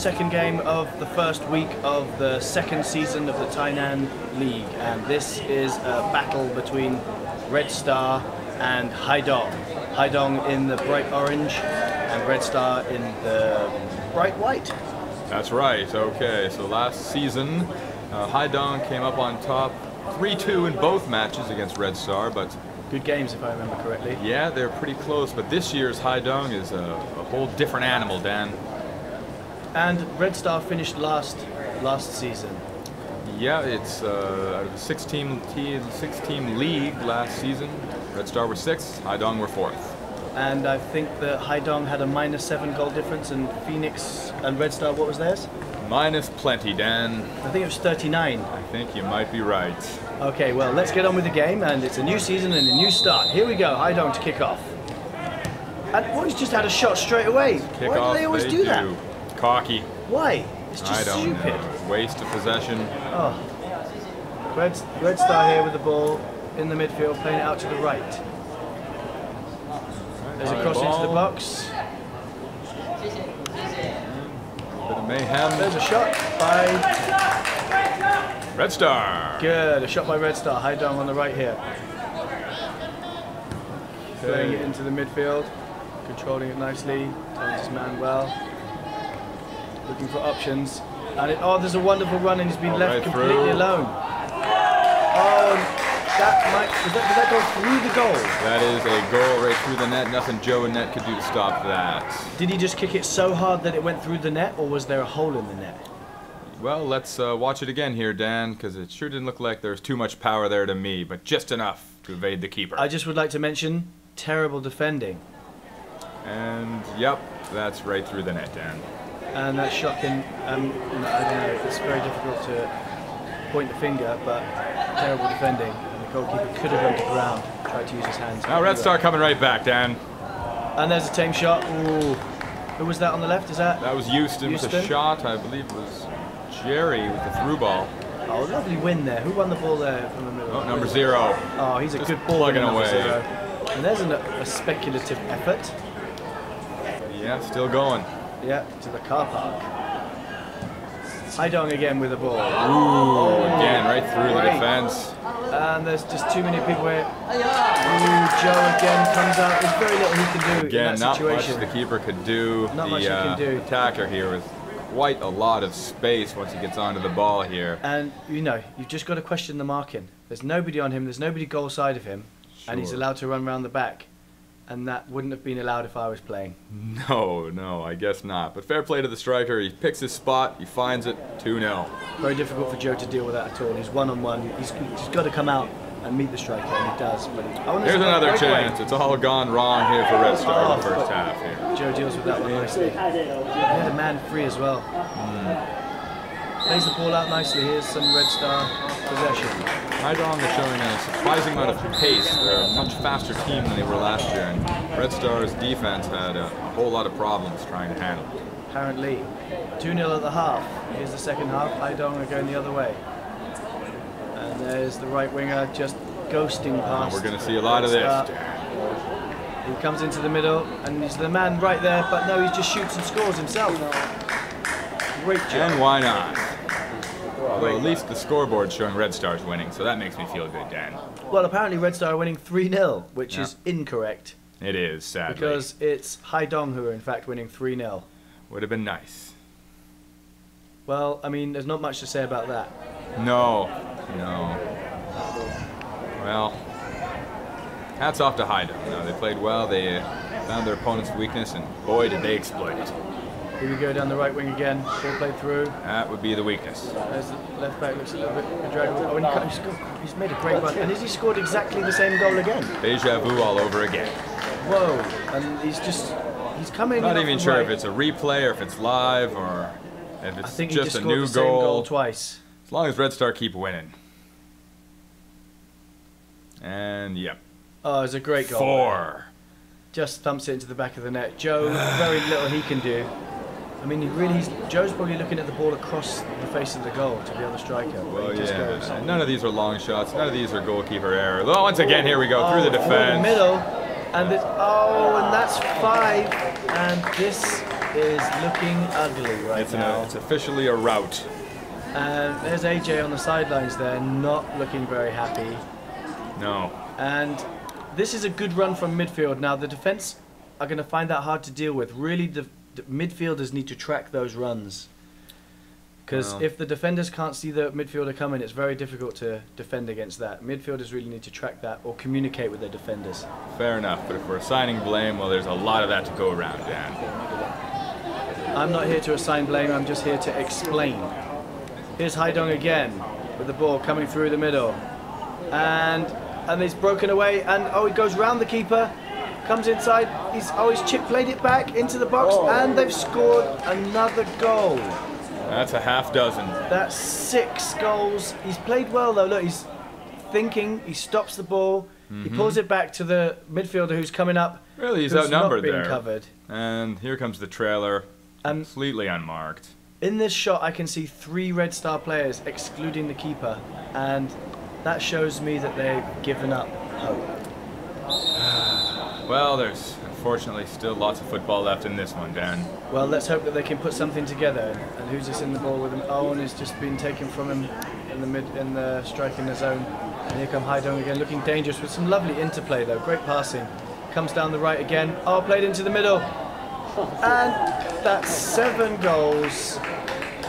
second game of the first week of the second season of the Tainan League, and this is a battle between Red Star and HaiDong. HaiDong in the bright orange and Red Star in the bright white. That's right. Okay, so last season, HaiDong came up on top 3-2 in both matches against Red Star, but good games if I remember correctly. yeah, they're pretty close, but this year's HaiDong is a whole different animal, Dan. And Red Star finished last season. Yeah, it's out of a six-team league last season. Red Star were 6th, HaiDong were 4th. And I think that HaiDong had a -7 goal difference, and Phoenix and Red Star, what was theirs? Minus plenty, Dan. I think it was 39. I think you might be right. Okay, well, let's get on with the game, and it's a new season and a new start. Here we go, HaiDong to kick off. And boys just had a shot straight away. Kick Why off, do they always do that? Cocky. Why? It's I just don't stupid. know. Waste of possession. Oh. Red Star here with the ball in the midfield, playing it out to the right. There's a cross into the box. Bit of mayhem. There's a shot by Red Star. Good, a shot by Red Star. HaiDong on the right here. Playing it into the midfield, controlling it nicely, tells his man well. Looking for options. And oh, there's a wonderful run, and he's been left right completely through. alone. Oh, did that go through the goal? That is a goal right through the net. Nothing Joe and Net could do to stop that. Did he just kick it so hard that it went through the net, or was there a hole in the net? Well, let's watch it again here, Dan, because it sure didn't look like there was too much power there to me, but just enough to evade the keeper. I just would like to mention, terrible defending. And, yep, that's right through the net, Dan. And that shot can, I don't know, it's very difficult to point the finger, but terrible defending. And the goalkeeper could have gone to ground, tried to use his hands. Now Red Star coming right back, Dan. And there's a tame shot. Ooh. Who was that on the left? Is that? That was Houston with a shot. I believe it was Jerry with the through ball. Oh, lovely win there. Who won the ball there from the middle? Oh, number 0. Oh, he's a Just good ball. plugging away. 0. And there's a speculative effort. Yeah, still going. Yeah, to the car park. HaiDong again with the ball. Ooh, again, right through the defense. And there's just too many people here. Ooh, Joe again comes out. There's very little he can do Again, in that not situation. much the keeper could do. Not much he can do. Attacker here with quite a lot of space once he gets onto the ball here. And, you know, you've just got to question the marking. There's nobody on him. There's nobody goal side of him. Sure. And he's allowed to run around the back. And that wouldn't have been allowed if I was playing. No, I guess not. But fair play to the striker. He picks his spot. He finds it. 2-0. Very difficult for Joe to deal with that at all. He's one-on-one. He's got to come out and meet the striker, and he does. But here's another chance. It's all gone wrong here for Red Star in the first half here. Joe deals with that one nicely. He had a man free as well. Plays the ball out nicely. Here's some Red Star possession. HaiDong is showing a surprising amount of pace. They're a much faster team than they were last year, and Red Star's defense had a whole lot of problems trying to handle it. Apparently. 2-0 at the half. Here's the second half. HaiDong are going the other way. And there's the right winger just ghosting past. We're going to see a lot of this. He comes into the middle, and he's the man right there, but no, he just shoots and scores himself. Great job. And why not? Although at least the scoreboard's showing Red Star's winning, so that makes me feel good, Dan. Well, apparently Red Star are winning 3-0, which is incorrect. It is, sadly. Because it's HaiDong who are in fact winning 3-0. Would have been nice. Well, I mean, there's not much to say about that. No. Well, hats off to HaiDong. No, they played well. They found their opponent's weakness, and boy, did they exploit it. Here we go down the right wing again. Ball played through. That would be the weakness. There's the left back, looks a little bit bedraggled. Oh, and he's made a great run. And has he scored exactly the same goal again? Deja vu all over again. Whoa. And he's coming. Not even sure if it's a replay or if it's live or if it's just a new the same goal twice. As long as Red Star keep winning. And yep. Oh, it's a great goal. 4. Just thumps it into the back of the net. Joe, very little he can do. I mean, Joe's probably looking at the ball across the face of the goal to the other striker. Well, yeah. None of these are long shots. None of these are goalkeeper error. Oh, once again, here we go through the defense. Through the middle, and and that's 5. And this is looking ugly right now. It's officially a rout. And there's AJ on the sidelines there, not looking very happy. No. And this is a good run from midfield. Now the defense are going to find that hard to deal with. Really, the midfielders need to track those runs. Because if the defenders can't see the midfielder coming, it's very difficult to defend against that. Midfielders really need to track that or communicate with their defenders. Fair enough, but if we're assigning blame, well, there's a lot of that to go around, Dan. I'm not here to assign blame, I'm just here to explain. Here's HaiDong again with the ball coming through the middle. And it's broken away, and it goes round the keeper, comes inside, he's played it back into the box, and they've scored another goal. That's a half dozen. That's 6 goals. He's played well though, look, he's thinking, he stops the ball, he pulls it back to the midfielder who's coming up. Really, he's outnumbered not being there. Covered. And here comes the trailer, completely unmarked. In this shot I can see 3 Red Star players, excluding the keeper, and that shows me that they've given up hope. Well, there's unfortunately still lots of football left in this one, Dan. Well, let's hope that they can put something together. And who's this in the ball with him? Owen has just been taken from him in the striking the zone. And here come HaiDong again, looking dangerous with some lovely interplay though. Great passing. Comes down the right again. Played into the middle. And that's 7 goals.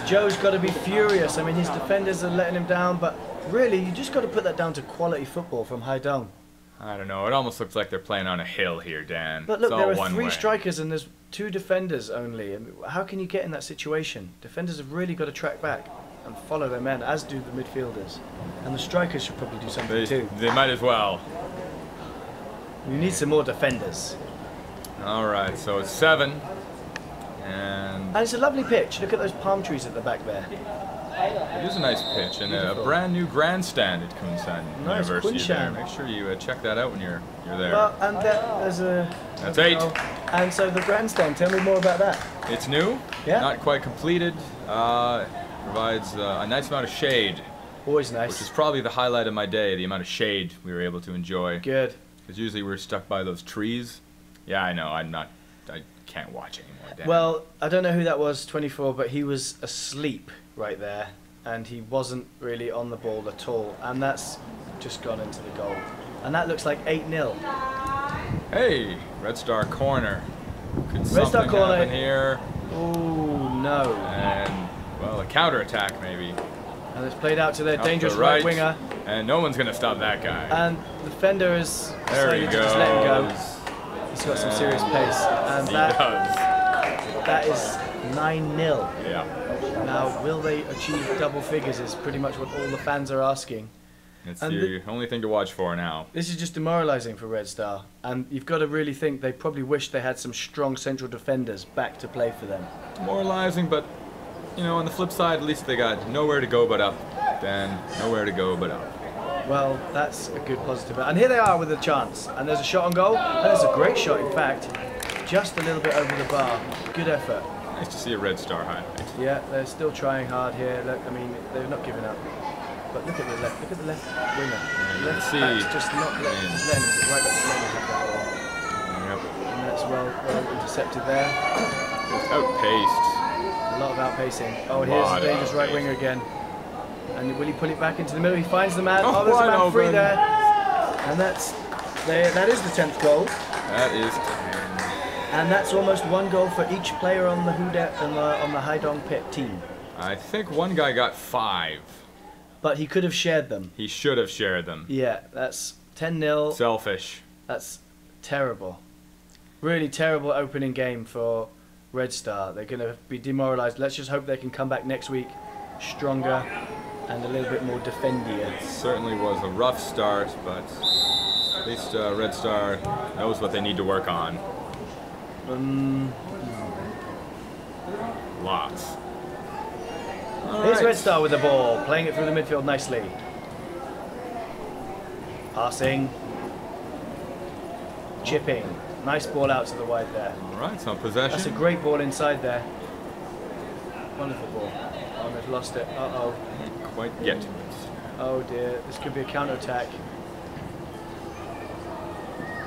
Joe's got to be furious. I mean, his defenders are letting him down, but really, you just got to put that down to quality football from HaiDong. I don't know, it almost looks like they're playing on a hill here, Dan. But look, there are 3 strikers and there's 2 defenders only. I mean, how can you get in that situation? Defenders have really got to track back and follow their men, as do the midfielders. And the strikers should probably do something too. They might as well. You need some more defenders. Alright, so it's 7. And it's a lovely pitch. Look at those palm trees at the back there. it is a nice pitch, and a brand new grandstand at Kunsan Nice, University there. Kunshan. Make sure you check that out when you're there. Well, and there's a... That's 8. And so the grandstand, tell me more about that. It's new, Yeah. not quite completed. Provides a nice amount of shade. Always nice. Which is probably the highlight of my day, the amount of shade we were able to enjoy. Good. Because usually we're stuck by those trees. Yeah, I know, I can't watch anymore, Dan. Well, I don't know who that was, 24, but he was asleep right there, and he wasn't really on the ball at all, and that's just gone into the goal. And that looks like 8-0. Hey, Red Star corner. Could Red something Star corner happen here? Oh, no. And, well, a counter-attack maybe. And it's played out to their Up dangerous the right winger. And no one's going to stop that guy. And the defender is There he decided goes. to just let him go. He's got some serious pace. And He that does. is 9-0. Yeah. Now, will they achieve double figures is pretty much what all the fans are asking. It's And the only thing to watch for now. This is just demoralising for Red Star. And you've got to really think they probably wish they had some strong central defenders back to play for them. Demoralizing, but, you know, on the flip side, at least they got nowhere to go but up. Dan, nowhere to go but up. Well, that's a good positive. And here they are with a chance. And there's a shot on goal. And there's a great shot, in fact. Just a little bit over the bar. Good effort. Nice to see a Red Star highlight. Yeah, they're still trying hard here. Look, I mean, they're not giving up. But look at the left. Look at the left winger. Yeah, Left see. back's just not letting him. Right back to letting him have that ball. Yep. And that's well intercepted there. Just outpaced. A lot of outpacing. Oh, and here's the dangerous right winger again. And will he pull it back into the middle? He finds the man. Oh, There's a wide man free open. there. And that is the 10th goal. That is 10. And that's almost 1 goal for each player on the on the HaiDong pit team. I think one guy got 5. But he could have shared them. He should have shared them. Yeah, that's 10-0. Selfish. That's terrible. Really terrible opening game for Red Star. They're going to be demoralised. Let's just hope they can come back next week stronger and a little bit more defendier. It certainly was a rough start, but at least Red Star knows what they need to work on. Lots. Here's Red Star with the ball, playing it through the midfield nicely. Passing. Chipping. Nice ball out to the wide there. Alright, some possession. That's a great ball inside there. Wonderful ball. Oh, they've lost it. Uh-oh. Didn't quite get to it. Oh dear, this could be a counter-attack.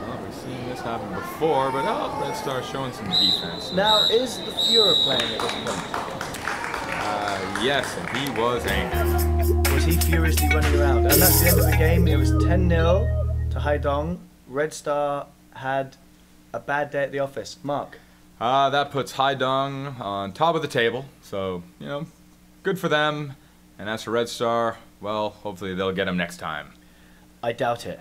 Well, We've seen this happen before, but Red Star showing some defense. Now, is the Fuhrer playing at this point? Yes, and he was angry. Was he furiously running around? And that's the end of the game. It was 10-0 to HaiDong. Red Star had a bad day at the office. Mark? That puts HaiDong on top of the table, so, you know, good for them. And as for Red Star, well, hopefully they'll get him next time. I doubt it.